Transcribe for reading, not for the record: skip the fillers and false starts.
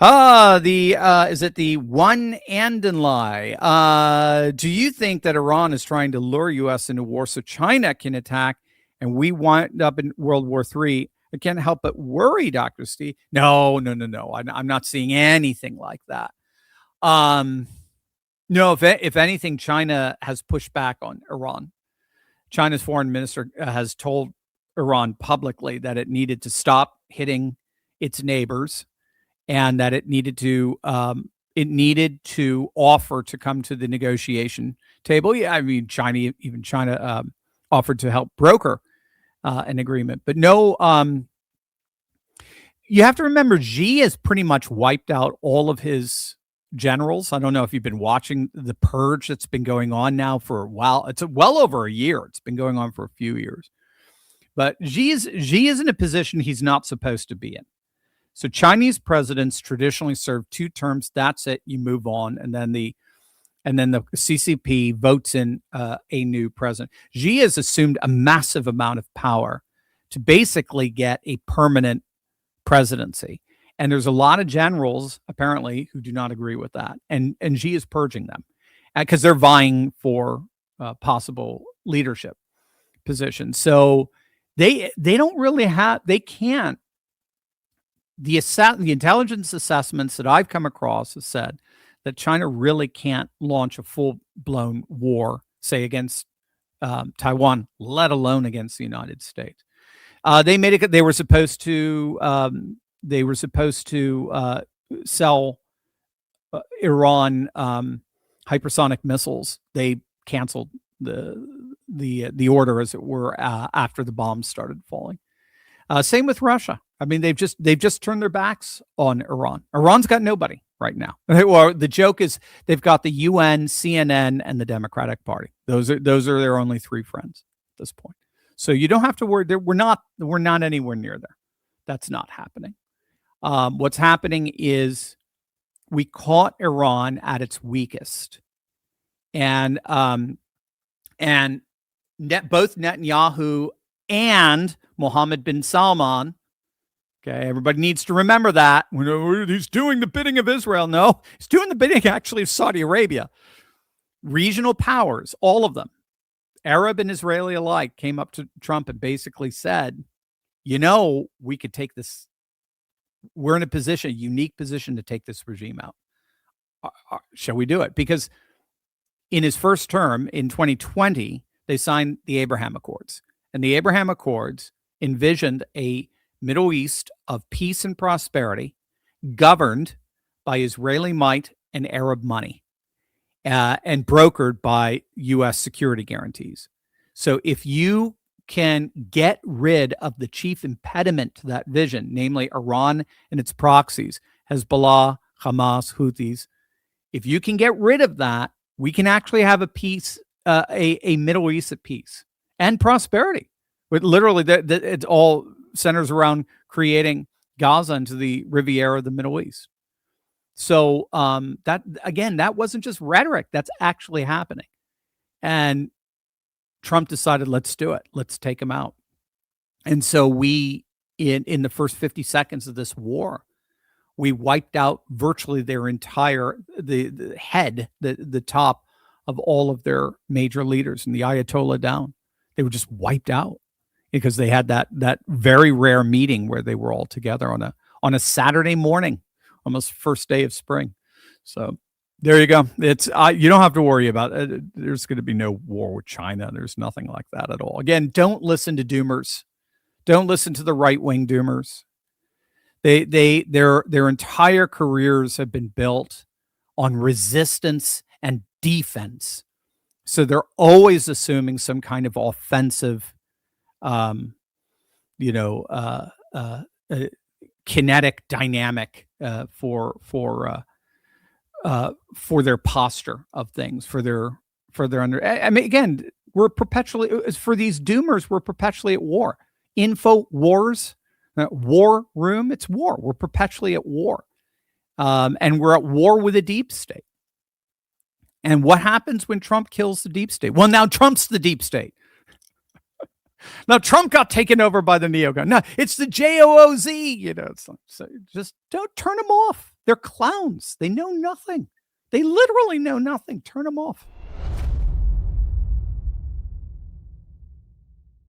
Is it the one and in lie? Do you think that Iran is trying to lure U.S. into war so China can attack and we wind up in World War III? I can't help but worry, Dr. Steve. No, no, no, no. I'm not seeing anything like that. Um, no, if anything, China has pushed back on Iran. China's foreign minister has told Iran publicly that it needed to stop hitting its neighbors and that it needed to offer to come to the negotiation table. Yeah, I mean, China offered to help broker an agreement, but no. You have to remember, Xi has pretty much wiped out all of his generals. I don't know if you've been watching the purge that's been going on now for a while. It's well over a year. It's been going on for a few years. But Xi is in a position he's not supposed to be in. So Chinese presidents traditionally serve 2 terms. That's it. You move on, and then the CCP votes in a new president. Xi has assumed a massive amount of power to basically get a permanent presidency. And there's a lot of generals, apparently, who do not agree with that. And Xi is purging them because they're vying for possible leadership positions. So they don't really have, they can't. The intelligence assessments that I've come across have said that China really can't launch a full-blown war, say, against Taiwan, let alone against the United States. They were supposed to sell Iran hypersonic missiles. They canceled the order, as it were, after the bombs started falling. Same with Russia. I mean, they've just turned their backs on Iran. Iran's got nobody right now. Well, the joke is they've got the UN, CNN, and the Democratic Party. Those are their only 3 friends at this point. So you don't have to worry. We're not anywhere near there. That's not happening. What's happening is we caught Iran at its weakest, and both Netanyahu and Mohammed bin Salman. Okay, everybody needs to remember that. He's doing the bidding of Israel. No, he's doing the bidding actually of Saudi Arabia. Regional powers, all of them, Arab and Israeli alike, came up to Trump and basically said, we could take this. We're in a unique position to take this regime out. Shall we do it? Because in his first term in 2020, they signed the Abraham Accords. And the Abraham Accords envisioned a Middle East of peace and prosperity governed by Israeli might and Arab money and brokered by U.S. security guarantees. So if you can get rid of the chief impediment to that vision, namely Iran and its proxies, Hezbollah, Hamas, Houthis, if you can get rid of that, we can actually have a peace, a Middle East at peace and prosperity. But literally, it all centers around creating Gaza into the Riviera of the Middle East. So that wasn't just rhetoric. That's actually happening. And Trump decided, let's do it. Let's take him out. And so we, in the first 50 seconds of this war, we wiped out virtually their entire, the head, the top of all of their major leaders, and the Ayatollah down. They were just wiped out because they had that very rare meeting where they were all together on a Saturday morning, almost first day of spring. So there you go. It's you don't have to worry about it. There's going to be no war with China. There's nothing like that at all. Again, don't listen to doomers. Don't listen to the right-wing doomers. Their entire careers have been built on resistance and defense. So they're always assuming some kind of offensive, kinetic dynamic for their posture of things, for their under. I mean, again, we're perpetually, for these doomers, we're perpetually at war. Info wars, war room, it's war. We're perpetually at war, and we're at war with a deep state. And what happens when Trump kills the deep state? Well, now Trump's the deep state. Now Trump got taken over by the neocon. No, it's the JOOZ. So just don't turn them off. They're clowns. They know nothing. They literally know nothing. Turn them off.